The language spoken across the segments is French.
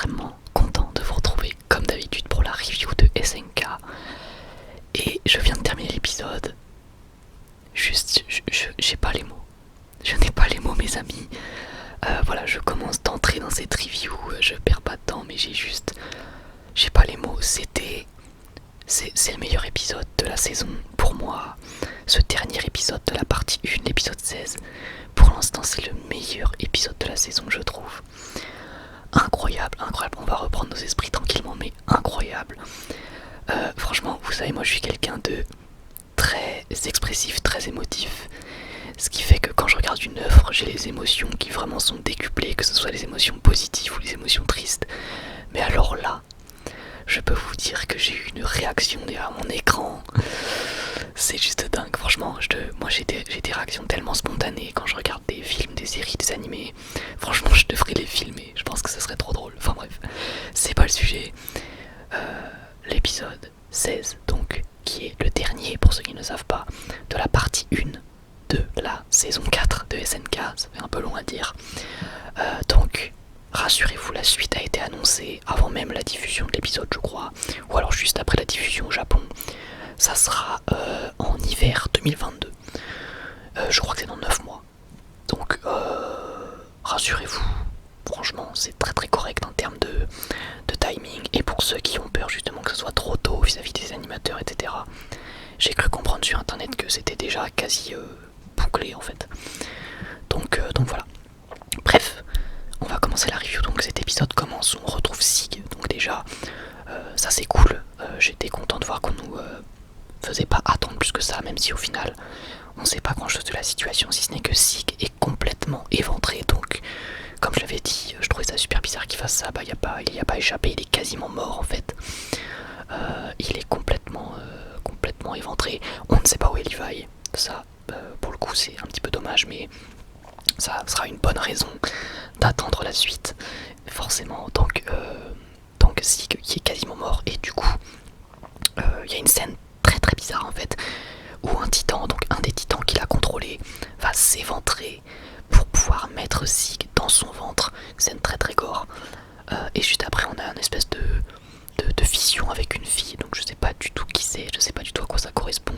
extrêmement content de vous retrouver comme d'habitude pour la review de SNK. Et je viens de terminer l'épisode. Juste, j'ai pas les mots. Je n'ai pas les mots, mes amis. Voilà, je commence d'entrer dans cette review. Je perds pas de temps, mais j'ai pas les mots. C'est le meilleur épisode de la saison pour moi. Ce dernier épisode de la partie 1, l'épisode 16. Pour l'instant, c'est le meilleur épisode de la saison, je trouve. Incroyable, incroyable. On va reprendre nos esprits tranquillement, mais incroyable. Franchement, vous savez, moi je suis quelqu'un de très expressif, très émotif. Ce qui fait que quand je regarde une œuvre, j'ai les émotions qui vraiment sont décuplées, que ce soit les émotions positives ou les émotions tristes. Mais alors là, je peux vous dire que j'ai eu une réaction derrière mon écran. C'est juste dingue, franchement. Moi j'ai des réactions tellement spontanées quand je regarde des films, des séries, des animés. Franchement, je devrais les filmer. Je pense que ce serait trop drôle. Enfin bref, c'est pas le sujet. L'épisode 16, donc, qui est le dernier, pour ceux qui ne savent pas, de la partie 1 de la saison 4 de SNK. Ça fait un peu long à dire. Donc, rassurez-vous, la suite a été annoncée avant même la diffusion de l'épisode, je crois. Ou alors juste après la diffusion au Japon. Ça sera en hiver 2022. Je crois que c'est dans 9 mois. Donc, rassurez-vous. Franchement, c'est très très correct en termes de timing. Et pour ceux qui ont peur justement que ce soit trop tôt vis-à-vis des animateurs, etc. J'ai cru comprendre sur internet que c'était déjà quasi bouclé en fait. Donc voilà. Bref, on va commencer la review. Donc cet épisode commence, on retrouve Sig. Donc déjà, ça c'est cool. J'étais content de voir qu'on nous faisait pas attendre plus que ça, même si au final on sait pas grand chose de la situation, si ce n'est que Sig est complètement éventré. Donc comme je l'avais dit, je trouvais ça super bizarre qu'il fasse ça. Bah il y a pas échappé, il est quasiment mort en fait. Il est complètement éventré. On ne sait pas où est Levi. Ça, pour le coup, c'est un petit peu dommage, mais ça sera une bonne raison d'attendre la suite, forcément. Donc Sig qui est quasiment mort, et du coup, il y a une scène très très bizarre en fait, où un titan, donc un des titans qu'il a contrôlé, va s'éventrer pour pouvoir mettre Sig dans son ventre. Une scène très très gore. Et juste après, on a une espèce de fusion avec une fille, donc je sais pas du tout qui c'est, je sais pas du tout à quoi ça correspond.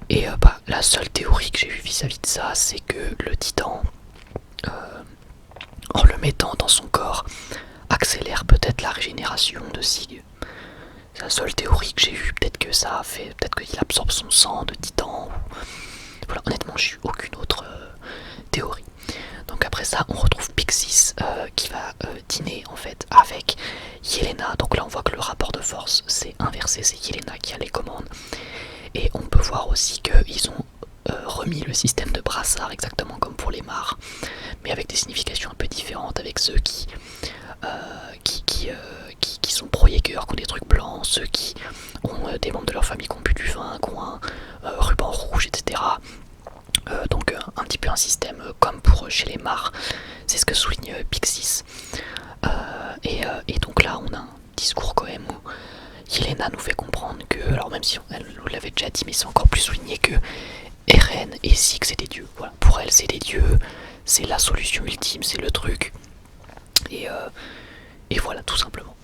Et la seule théorie que j'ai eue vis-à-vis de ça, c'est que le titan, en le mettant dans son corps, accélère peut-être la régénération de Sig. C'est la seule théorie que j'ai eue. Peut-être que ça a fait, peut-être qu'il absorbe son sang de titan. Voilà, honnêtement, j'ai eu aucune autre théorie. Donc après ça, on retrouve Pixis qui va dîner en fait avec Yelena. Donc là, on voit que le rapport de force s'est inversé, c'est Yelena qui a les commandes. Et on peut voir aussi qu'ils ont remis le système de brassard exactement comme pour les mares, mais avec des significations un peu différentes, avec ceux qui sont pro-Jäger, qui ont des trucs blancs, ceux qui ont des membres de leur famille qui ont bu du vin, qui ont un ruban rouge, etc. Donc un petit peu un système comme pour chez les mares, c'est ce que souligne Pixis. Et donc là on a un discours quand même où Yelena nous fait comprendre que, alors même si elle nous l'avait déjà dit, mais c'est encore plus souligné, que Eren et Sig c'est des dieux. Voilà, pour elle c'est des dieux, c'est la solution ultime, c'est le truc. Et voilà, tout simplement.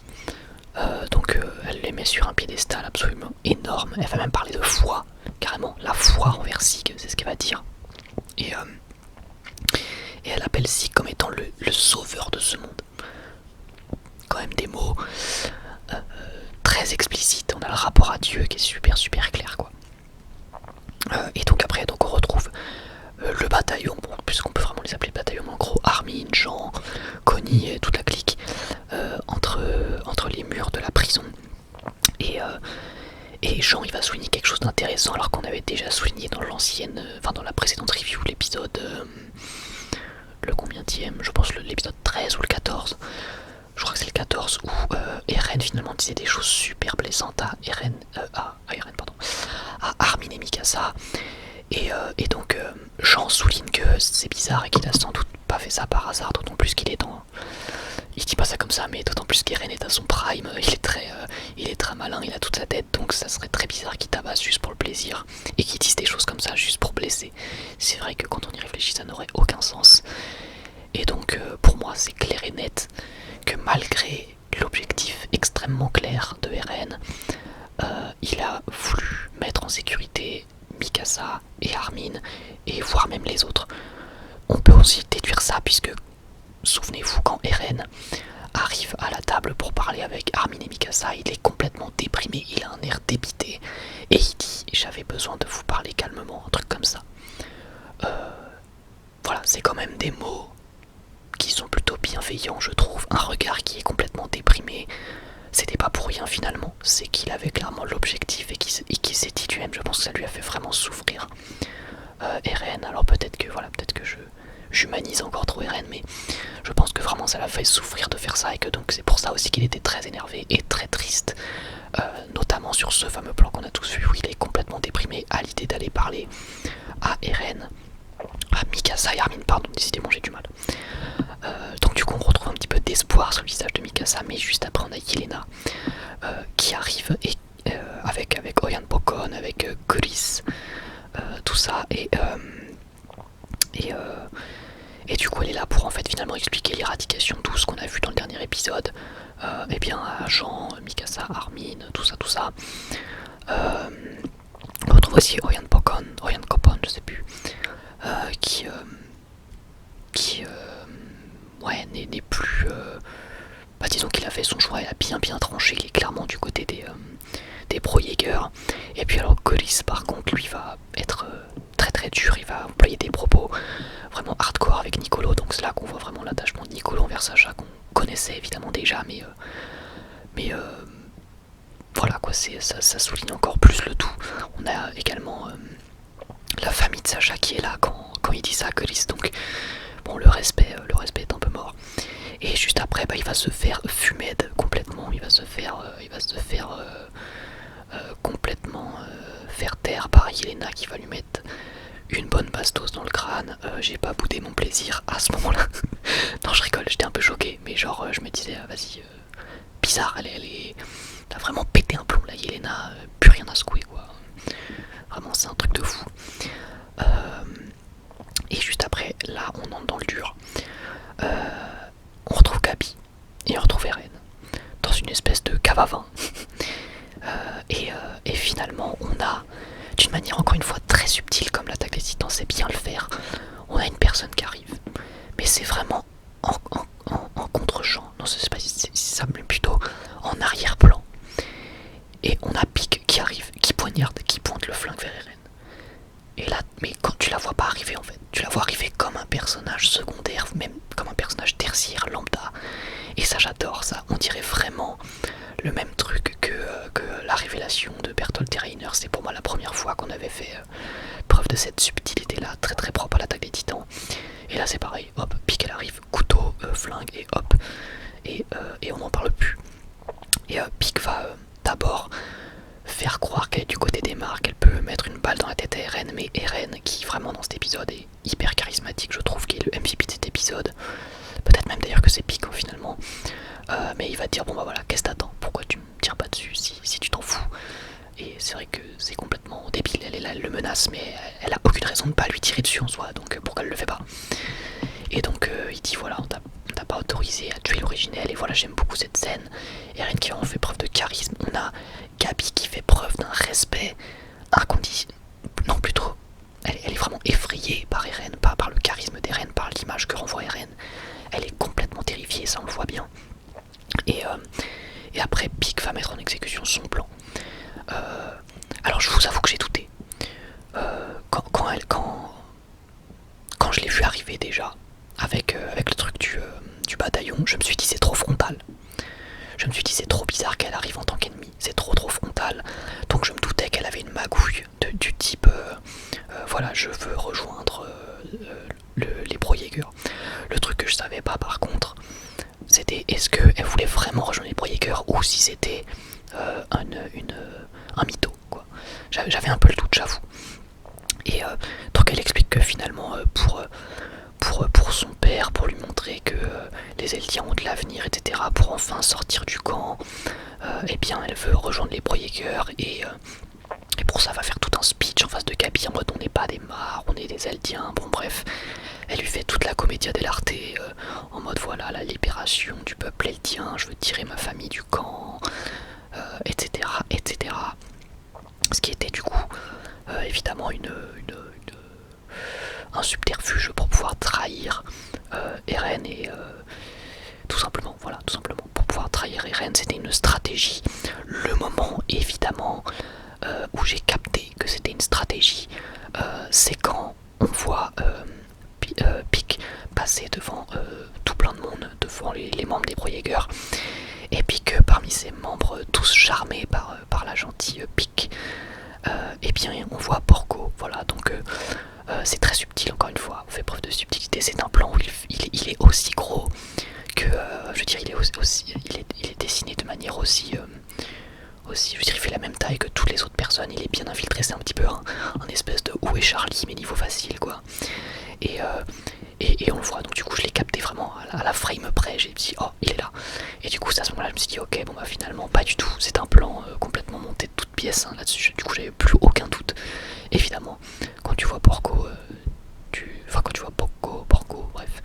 Donc elle les met sur un piédestal absolument énorme. Elle va même parler de foi, carrément la foi envers Sig, c'est ce qu'elle va dire. Et elle appelle Sig comme étant le sauveur de ce monde. Quand même des mots très explicites. On a le rapport à Dieu qui est super super clair quoi. Et donc après on retrouve le bataillon, bon, puisqu'on peut vraiment les appeler bataillon, en gros Armin, Jean, Connie et toute la clique entre les murs de la prison. Et Jean il va souligner quelque chose d'intéressant alors qu'on avait déjà souligné dans dans la précédente review, l'épisode le combienième, je pense l'épisode 13 ou le 14. Je crois que c'est le 14 où Eren finalement disait des choses super blessantes à Armin et Mikasa. Et donc Jean souligne que c'est bizarre et qu'il a sans doute pas fait ça par hasard, d'autant plus qu'il est dans... Il dit pas ça comme ça, mais d'autant plus qu'Eren est à son prime, il est très malin, il a toute sa tête, donc ça serait très bizarre qu'il tabasse juste pour le plaisir et qu'il dise des choses comme ça juste pour blesser. C'est vrai que quand on y réfléchit, ça n'aurait aucun sens. Et donc pour moi c'est clair et net que malgré l'objectif extrêmement clair de Eren, il a voulu mettre en sécurité Mikasa et Armin, et voire même les autres. On peut aussi déduire ça puisque, souvenez-vous, quand Eren arrive à la table pour parler avec Armin et Mikasa, il est complètement déprimé, il a un air dépité, et il dit « j'avais besoin de vous parler calmement », un truc comme ça. Voilà, c'est quand même des mots qui sont plutôt bienveillants, je trouve. Un regard qui est complètement déprimé, c'était pas pour rien finalement, c'est qu'il avait clairement l'objectif et qu'il s'est dit lui-même, je pense que ça lui a fait vraiment souffrir. Eren, alors peut-être que j'humanise encore trop Eren, mais je pense que vraiment ça l'a fait souffrir de faire ça, et que donc c'est pour ça aussi qu'il était très énervé et très triste, notamment sur ce fameux plan qu'on a tous vu où il est complètement déprimé à l'idée d'aller parler à Eren, à Mikasa et Armin, pardon, décidément j'ai du mal. Donc du coup on retrouve un petit peu d'espoir sur le visage de Mikasa, mais juste après on a Yelena qui arrive et avec Oyan Pokon, avec Chris, tout ça, et du coup elle est là pour en fait finalement expliquer l'éradication, tout ce qu'on a vu dans le dernier épisode, et bien à Jean, Mikasa, Armin, tout ça. On retrouve aussi Oyan Kopon, je sais plus, qui ouais, n'est plus... bah disons qu'il a fait son choix, il a bien tranché, il est clairement du côté des pro-Jäger. Et puis alors Chris par contre lui va être très dur, il va employer des propos vraiment hardcore avec Niccolo, donc c'est là qu'on voit vraiment l'attachement de Niccolo envers Sacha, qu'on connaissait évidemment déjà, mais voilà quoi, ça souligne encore plus le tout. On a également la famille de Sacha qui est là quand il dit ça à Chris, donc bon, le respect est un peu mort. Et juste après, bah, il va se faire fumer complètement, il va se faire complètement faire taire par Yelena qui va lui mettre une bonne bastos dans le crâne. J'ai pas boudé mon plaisir à ce moment-là. Non, je rigole, j'étais un peu choqué, mais genre je me disais vas-y, bizarre, elle a vraiment pété un plomb la Yelena, plus rien à secouer quoi. Vraiment c'est un truc de fou. Et juste après, là on entre dans le dur. On retrouve Gabi et on retrouve Eren dans une espèce de cave à vin. Et finalement on a, d'une manière encore une fois très subtile comme l'attaque des titans sait bien le faire, on a une personne qui arrive, mais c'est vraiment en contre-champ, non c'est pas si ça, mais plutôt en arrière-plan, et on a Pieck qui arrive, qui poignarde, qui pointe le flingue vers Eren. Et là, mais quand tu la vois pas arriver en fait, tu la vois arriver comme un personnage secondaire, même comme un personnage tertiaire, lambda. Et ça j'adore ça, on dirait vraiment le même truc que la révélation de Bertolt Reiner. C'est pour moi la première fois qu'on avait fait preuve de cette subtilité là, très propre à l'attaque des titans. Et là c'est pareil, hop, Pieck elle arrive, couteau, flingue, et hop, et on n'en parle plus. Et Pieck va d'abord faire croire qu'elle est du côté des marques, qu'elle peut mettre une balle dans la tête à Eren, mais Eren, qui vraiment dans cet épisode est hyper charismatique, je trouve, qui est le MVP de cet épisode, peut-être même d'ailleurs que c'est Pieck finalement, mais il va te dire bon bah voilà, qu'est-ce que t'attends, pourquoi tu me tires pas dessus si tu t'en fous. Et c'est vrai que c'est complètement débile, elle est là, elle le menace, mais elle a aucune raison de pas lui tirer dessus en soi, donc pourquoi elle le fait pas. Et donc il dit voilà, on t'a pas autorisé à tuer l'originel, et voilà, j'aime beaucoup cette scène. Eren qui en fait preuve de charisme, on a Gabi qui fait preuve d'un respect inconditionnel, non plutôt, elle est vraiment effrayée par Eren, pas par le charisme d'Eren, par l'image que renvoie Eren. Elle est complètement terrifiée, ça on le voit bien. Et après Pieck va mettre en exécution son plan. Alors je vous avoue que j'ai douté. Quand je l'ai vu arriver déjà, avec le truc du bataillon, je me suis dit c'est trop frontal. Je me suis dit c'est trop bizarre qu'elle arrive en tant qu'ennemi, c'est trop frontal. Donc je me doutais qu'elle avait une magouille du type voilà, je veux rejoindre les pro-Jäger. Le truc que je savais pas par contre, c'était est-ce qu'elle voulait vraiment rejoindre les pro-Jäger ou si c'était un mytho quoi. J'avais un peu le doute, j'avoue. Et donc elle explique que finalement pour son père, pour lui montrer que les Eldiens ont de l'avenir, etc., pour enfin sortir du camp, eh bien elle veut rejoindre les pro-Jäger, et pour ça elle va faire tout un speech en face de Gabi en mode on n'est pas des mares, on est des Eldiens, bon bref, elle lui fait toute la commedia dell'arte en mode voilà, la libération du peuple eldien, je veux tirer ma famille du camp, etc., etc. Ce qui était du coup évidemment un subterfuge pour pouvoir trahir Eren et tout simplement, voilà, tout simplement pour pouvoir trahir Eren, c'était une stratégie. Le moment évidemment où j'ai capté que c'était une stratégie, c'est quand on voit Pieck passer devant tout plein de monde, devant les membres des Broyegers, et puis que parmi ces membres tous charmés par la gentille Pieck, et bien on voit Porco, voilà, donc c'est très subtil, encore une fois, on fait preuve de subtilité, c'est un plan où il est aussi gros que, je veux dire, il est dessiné de manière aussi, je veux dire, il fait la même taille que toutes les autres personnes, il est bien infiltré, c'est un petit peu un espèce de Où est Charlie, mais niveau facile, quoi. Et on le voit, donc du coup je l'ai capté vraiment à la frame près, j'ai dit oh il est là, et du coup c'est à ce moment là je me suis dit ok bon bah finalement pas du tout, c'est un plan complètement monté de toutes pièces hein, là-dessus, du coup j'avais plus aucun doute, évidemment quand tu vois Porco, quand tu vois Porco, bref,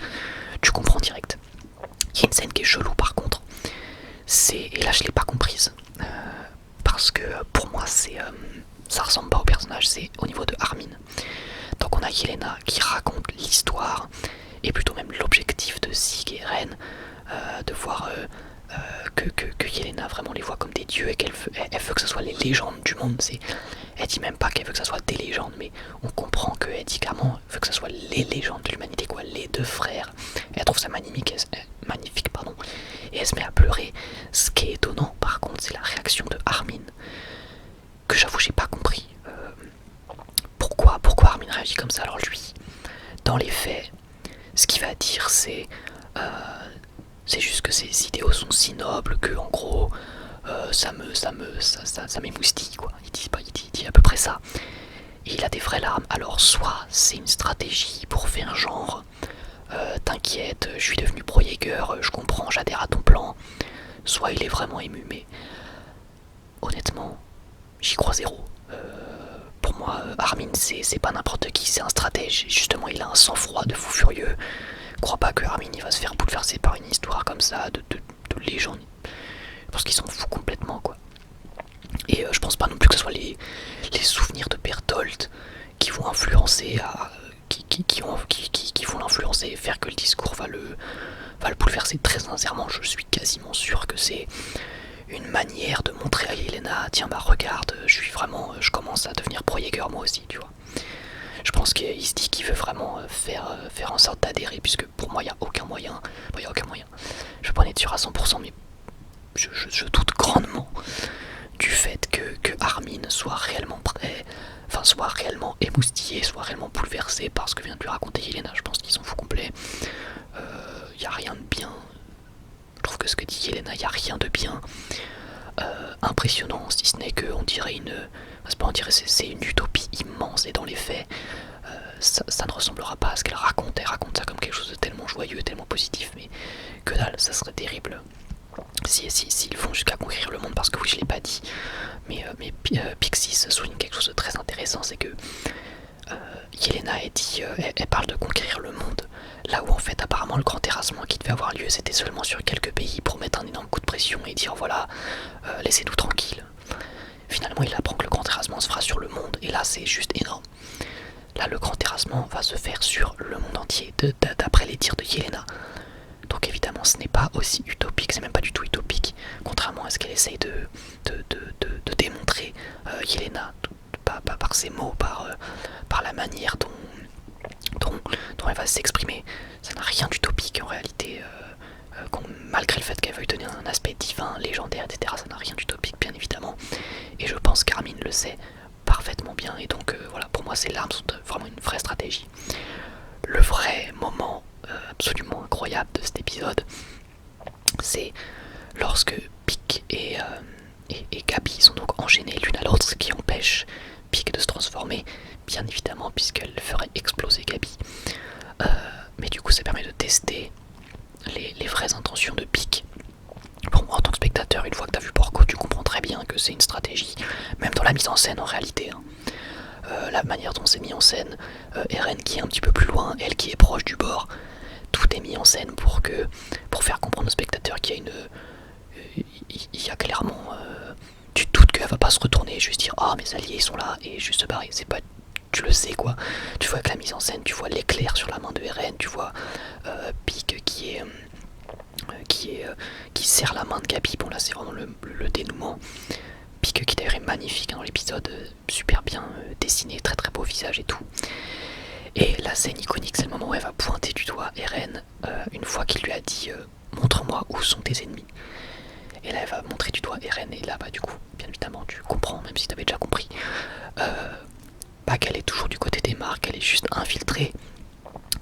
tu comprends direct. Il y a une scène qui est chelou par contre, et là je l'ai pas comprise, parce que pour moi ça ressemble pas au personnage, c'est au niveau de Armin. Donc on a Yelena qui raconte l'histoire, et plutôt même l'objectif de Sig et Eren, de voir que Yelena vraiment les voit comme des dieux et qu'elle veut que ce soit les légendes du monde. Elle dit même pas qu'elle veut que ce soit des légendes, mais on comprend qu'elle dit clairement veut que ce soit les légendes de l'humanité, quoi, les deux frères. Elle trouve ça magnifique, et elle se met à pleurer. Ce qui est étonnant par contre, c'est la réaction de Armin, que j'avoue j'ai pas compris. Pourquoi Armin réagit comme ça? Alors lui, dans les faits, ce qu'il va dire c'est juste que ses idéaux sont si nobles que en gros ça m'émoustille quoi. Il dit à peu près ça. Et il a des vraies larmes. Alors soit c'est une stratégie pour faire genre t'inquiète, je suis devenu pro-Jäger, je comprends, j'adhère à ton plan. Soit il est vraiment ému, mais honnêtement, j'y crois zéro. Pour moi, Armin, c'est pas n'importe qui, c'est un stratège. Justement, il a un sang-froid de fou furieux. Crois pas que Armin il va se faire bouleverser par une histoire comme ça, de légende. Je pense qu'il s'en fout complètement, quoi. Et je pense pas non plus que ce soit les souvenirs de Bertholdt qui vont influencer, qui vont l'influencer et faire que le discours va le bouleverser. Très sincèrement, je suis quasiment sûr que c'est une manière de montrer à Yelena, tiens bah regarde, je commence à devenir pro-Jäger moi aussi, tu vois. Je pense qu'il se dit qu'il veut vraiment faire en sorte d'adhérer, puisque pour moi il n'y a aucun moyen. Bon, il n'y a aucun moyen. Je vais pas en être sûr à 100%, mais je doute grandement du fait que Armin soit réellement prêt, enfin soit réellement émoustillé, soit réellement bouleversé par ce que vient de lui raconter Yelena. Je pense qu'ils s'en fout complet. Il n'y a rien de bien. Je trouve que ce que dit Yelena, il n'y a rien de bien impressionnant, si ce n'est qu'on dirait c'est une utopie immense, et dans les faits ça ne ressemblera pas à ce qu'elle raconte. Elle raconte ça comme quelque chose de tellement joyeux, tellement positif, mais que dalle, ça serait terrible s'ils vont jusqu'à conquérir le monde, parce que oui je l'ai pas dit, mais Pixis souligne quelque chose de très intéressant, c'est que Yelena elle parle de conquérir le monde, là où en fait apparemment le grand terrassement qui devait avoir lieu c'était seulement sur quelques pays pour mettre un énorme coup de pression et dire voilà, laissez-nous tranquilles. Finalement il apprend que le grand terrassement se fera sur le monde, et là c'est juste énorme. Là le grand terrassement va se faire sur le monde entier, d'après les dires de Yelena. Donc évidemment ce n'est pas aussi utopique, c'est même pas du tout utopique, contrairement à ce qu'elle essaye de démontrer Yelena, par ses mots, par la manière dont elle va s'exprimer. Ça n'a rien d'utopique en réalité, malgré le fait qu'elle veuille donner un aspect divin, légendaire, etc. Ça n'a rien d'utopique bien évidemment, et je pense qu'Armin le sait parfaitement bien, et donc voilà, pour moi ces larmes sont vraiment une vraie stratégie. Le vrai moment absolument incroyable de cet épisode, c'est lorsque Pieck et Gabi sont donc enchaînés l'une à l'autre, ce qui empêche Pieck de se transformer, bien évidemment, puisqu'elle ferait exploser Gabi. Mais du coup ça permet de tester les vraies intentions de Pieck. Pour moi en tant que spectateur, une fois que tu as vu Porco, tu comprends très bien que c'est une stratégie, même dans la mise en scène en réalité, hein. La manière dont c'est mis en scène, Eren qui est un petit peu plus loin, elle qui est proche du bord, tout est mis en scène pour faire comprendre au spectateur qu'il y a il y a clairement tu te doutes qu'elle va pas se retourner et juste dire ah mes alliés ils sont là et juste se barrer. C'est pas, tu le sais quoi. Tu vois avec la mise en scène, tu vois l'éclair sur la main de Eren, tu vois Pieck qui serre la main de Gabi. Bon là c'est vraiment le dénouement. Pieck qui d'ailleurs est magnifique dans l'épisode, super bien dessiné, très très beau visage et tout. Et la scène iconique, c'est le moment où elle va pointer du doigt Eren une fois qu'il lui a dit montre-moi où sont tes ennemis. Et là elle va montrer du doigt Eren et là bah du coup bien évidemment tu comprends, même si tu avais déjà compris, qu'elle est toujours du côté des marques, qu'elle est juste infiltrée.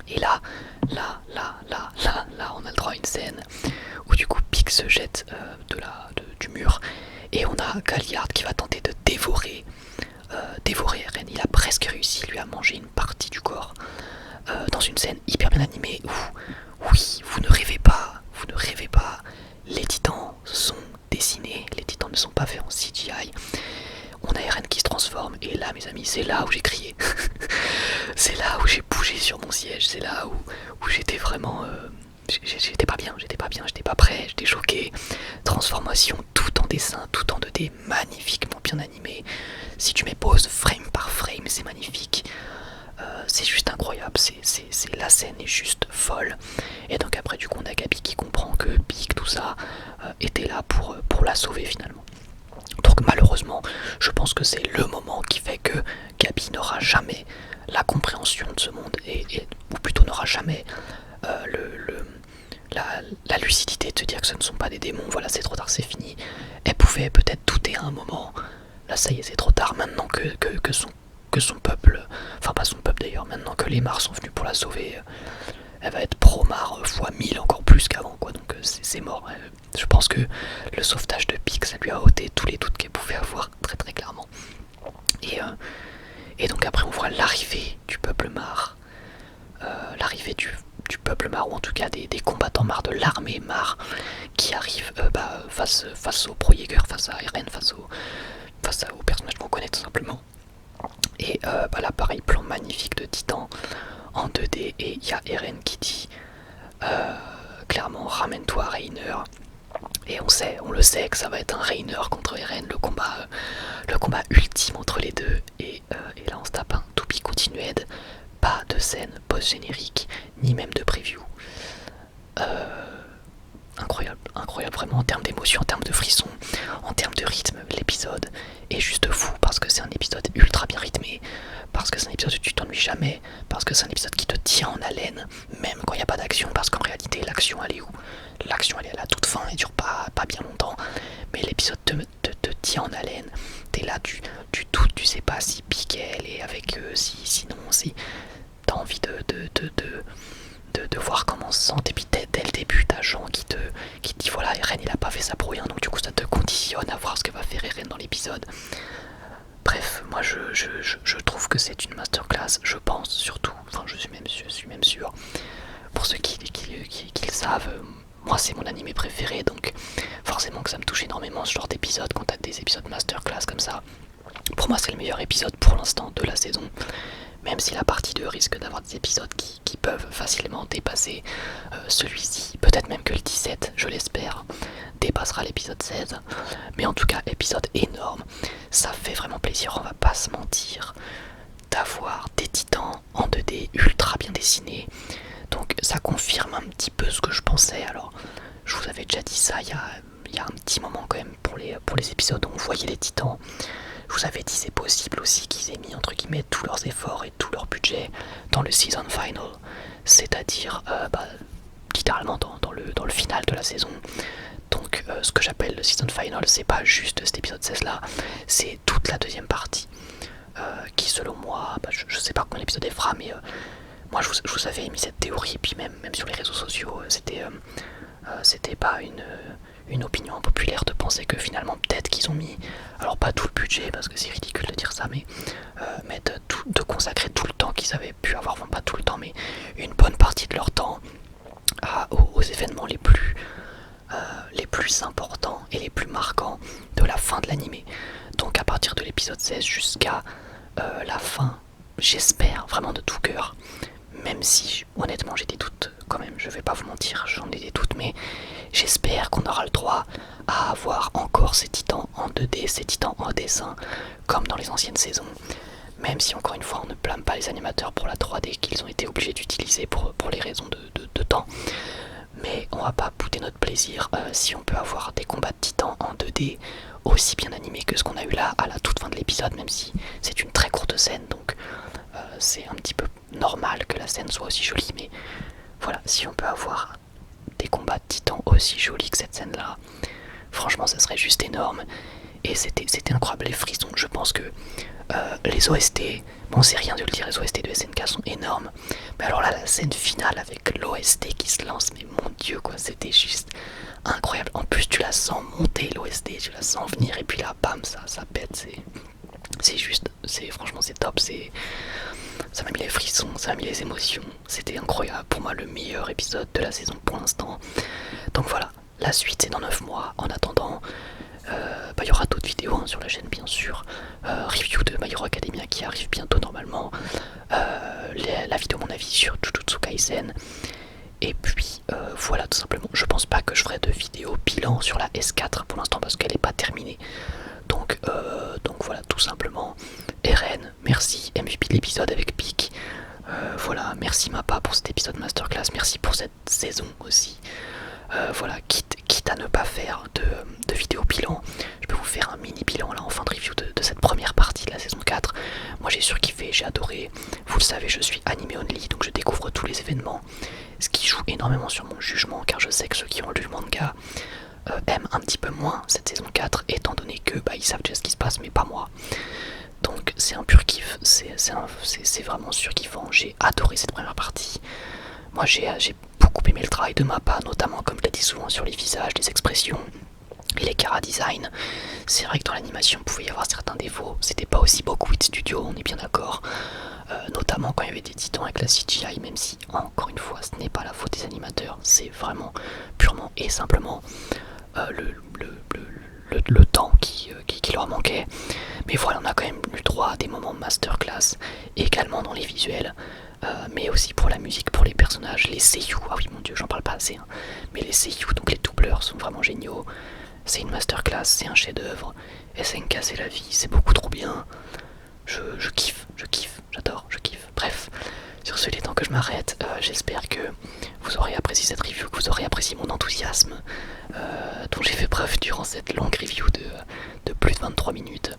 Et là on a le droit à une scène où du coup Pieck se jette du mur et on a Galliard qui va tenter de dévorer Eren. Il a presque réussi, il lui a mangé une partie du corps dans une scène hyper bien animée où, oui, vous ne rêvez pas, les titans sont dessinés, les titans ne sont pas faits en CGI. On a Eren qui se transforme et là mes amis c'est là où j'ai crié. C'est là où j'ai bougé sur mon siège, c'est là où j'étais vraiment j'étais pas bien, j'étais pas prêt, j'étais choqué. Transformation tout en dessin, tout en 2D, magnifiquement bien animé. Si tu mets pause frame par frame, c'est magnifique. C'est juste incroyable, la scène est juste folle. Et donc après du coup on a Gabi qui comprend que Pieck, tout ça, était là pour la sauver finalement. Donc malheureusement, je pense que c'est le moment qui fait que Gabi n'aura jamais la compréhension de ce monde, ou plutôt n'aura jamais la lucidité de se dire que ce ne sont pas des démons, voilà c'est trop tard, c'est fini. Elle pouvait peut-être douter à un moment, là ça y est c'est trop tard, maintenant que son peuple, enfin pas son peuple d'ailleurs, maintenant que les Mars sont venus pour la sauver, elle va être pro-Mar fois 1000 encore plus qu'avant quoi, donc c'est mort. Je pense que le sauvetage de Pieck ça lui a ôté tous les doutes qu'elle pouvait avoir très très clairement. Et donc après on voit l'arrivée du peuple Mar, l'arrivée du peuple Mar, ou en tout cas des combattants Mar, de l'armée Mar qui arrive face au Pro-Jäger, face à Eren, face au personnage qu'on connaît tout simplement. Et là pareil, plan magnifique de Titan en 2D et il y a Eren qui dit clairement ramène-toi Reiner. Et on le sait que ça va être un Reiner contre Eren, le combat ultime entre les deux. Et là on se tape un To Be Continued, pas de scène post-générique, ni même de preview. Incroyable vraiment en termes d'émotion, en termes de frissons, en termes de rythme. L'épisode est juste fou parce que c'est un épisode ultra bien rythmé, parce que c'est un épisode où tu t'ennuies jamais, parce que c'est un épisode qui te tient en haleine, même quand il n'y a pas d'action, parce qu'en réalité l'action elle est où? L'action elle est à la toute fin, elle dure pas bien longtemps, mais l'épisode te tient en haleine. T'es là, tu doutes, tu sais pas si Pieck elle est avec eux, sinon si t'as envie de voir comment se sent. Et puis dès le début t'as Jean qui te dit voilà Eren il a pas fait ça pour rien, donc du coup ça te conditionne à voir ce que va faire Eren dans l'épisode. Bref, moi je trouve que c'est une masterclass, je pense surtout, enfin je suis même sûr, pour ceux qui le savent, moi c'est mon animé préféré, donc forcément que ça me touche énormément ce genre d'épisode, quand t'as des épisodes masterclass comme ça. Pour moi c'est le meilleur épisode pour l'instant de la saison, même si la partie 2 risque d'avoir des épisodes qui peuvent facilement dépasser celui-ci, peut-être même que le 17, je l'espère, dépassera l'épisode 16, mais en tout cas épisode énorme, ça fait vraiment plaisir, on va pas se mentir, d'avoir des titans en 2D ultra bien dessinés, donc ça confirme un petit peu ce que je pensais. Alors je vous avais déjà dit ça il y a un petit moment quand même pour les épisodes où on voyait les titans. Je vous avais dit c'est possible aussi qu'ils aient mis entre guillemets tous leurs efforts et tout leur budget dans le season final, c'est-à-dire littéralement dans le final de la saison. Donc ce que j'appelle le season final, c'est pas juste cet épisode 16 là, c'est toute la deuxième partie qui selon moi, je sais pas combien l'épisode est fera, mais moi je vous avais émis cette théorie, puis même sur les réseaux sociaux, c'était pas une opinion populaire de penser que finalement peut-être qu'ils ont mis, alors pas tout le budget parce que c'est ridicule de dire ça, mais de consacrer tout le temps qu'ils avaient pu avoir, enfin pas tout le temps mais une bonne partie de leur temps aux événements les plus importants et les plus marquants de la fin de l'animé. Donc à partir de l'épisode 16 jusqu'à la fin, j'espère vraiment de tout cœur, même si honnêtement j'ai des doutes quand même, je vais pas vous mentir, j'en ai des doutes, mais j'espère qu'on aura le droit à avoir encore ces titans en 2D, ces titans en dessin, comme dans les anciennes saisons. Même si encore une fois on ne blâme pas les animateurs pour la 3D qu'ils ont été obligés d'utiliser pour les raisons de temps. Mais on va pas bouder notre plaisir si on peut avoir des combats de titans en 2D aussi bien animés que ce qu'on a eu là à la toute fin de l'épisode, même si c'est une très courte scène, donc c'est un petit peu normal que la scène soit aussi jolie. Mais voilà, si on peut avoir des combats de titans aussi jolis que cette scène là, franchement ça serait juste énorme. Et c'était incroyable, les frissons. Je pense que les OST, bon c'est rien de le dire, les OST de SNK sont énormes, mais alors là la scène finale avec l'OST qui se lance, mais mon dieu quoi, c'était juste incroyable. En plus tu la sens monter l'OST, tu la sens venir et puis là bam ça pète, c'est juste, franchement c'est top, ça m'a mis les frissons, ça m'a mis les émotions, c'était incroyable. Pour moi le meilleur épisode de la saison pour l'instant. Donc voilà, la suite c'est dans 9 mois. En attendant, il y aura d'autres vidéos sur la chaîne bien sûr, review de My Hero Academia qui arrive bientôt normalement, la vidéo mon avis sur Jujutsu Kaisen, et puis voilà tout simplement. Je pense pas que je ferai de vidéo bilan sur la S4 pour l'instant parce qu'elle n'est pas terminée, donc voilà tout simplement. RN, merci, MVP de l'épisode avec Pic, voilà, merci Mappa pour cet épisode masterclass, merci pour cette saison aussi. Voilà, quitte à ne pas faire de vidéo bilan, je peux vous faire un mini bilan là en fin de review de cette première partie de la saison 4. Moi j'ai surkiffé, j'ai adoré, vous le savez je suis animé only, donc je découvre tous les événements, ce qui joue énormément sur mon jugement, car je sais que ceux qui ont lu le manga aiment un petit peu moins cette saison 4, étant donné que ils savent déjà ce qui se passe mais pas moi. Donc c'est un pur kiff, c'est vraiment surkiffant, j'ai adoré cette première partie. Moi j'ai beaucoup aimé le travail de Mappa, notamment comme je l'ai dit souvent sur les visages, les expressions et les chara design. C'est vrai que dans l'animation il pouvait y avoir certains défauts, c'était pas aussi beau que Wit Studio, on est bien d'accord, notamment quand il y avait des titans avec la CGI, même si encore une fois ce n'est pas la faute des animateurs, c'est vraiment purement et simplement le temps qui leur manquait. Mais voilà, on a quand même eu droit à des moments masterclass, également dans les visuels, mais aussi pour la musique, pour les personnages, les seiyuu, ah oui mon dieu j'en parle pas assez, hein. Mais les seiyuu, donc les doubleurs sont vraiment géniaux, c'est une masterclass, c'est un chef d'œuvre. SNK c'est la vie, c'est beaucoup trop bien, je kiffe, j'adore, je kiffe. Bref, sur ce il est temps que je m'arrête, j'espère que vous aurez apprécié cette review, que vous aurez apprécié mon enthousiasme dont j'ai fait preuve durant cette longue review de plus de 23 minutes.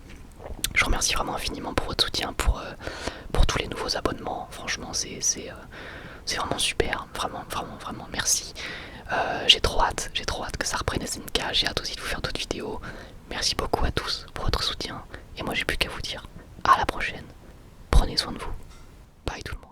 Je vous remercie vraiment infiniment pour votre soutien, pour tous les nouveaux abonnements. Franchement, c'est vraiment super. Vraiment, merci. J'ai trop hâte que ça reprenne SNK. J'ai hâte aussi de vous faire d'autres vidéos. Merci beaucoup à tous pour votre soutien. Et moi, j'ai plus qu'à vous dire à la prochaine. Prenez soin de vous. Bye tout le monde.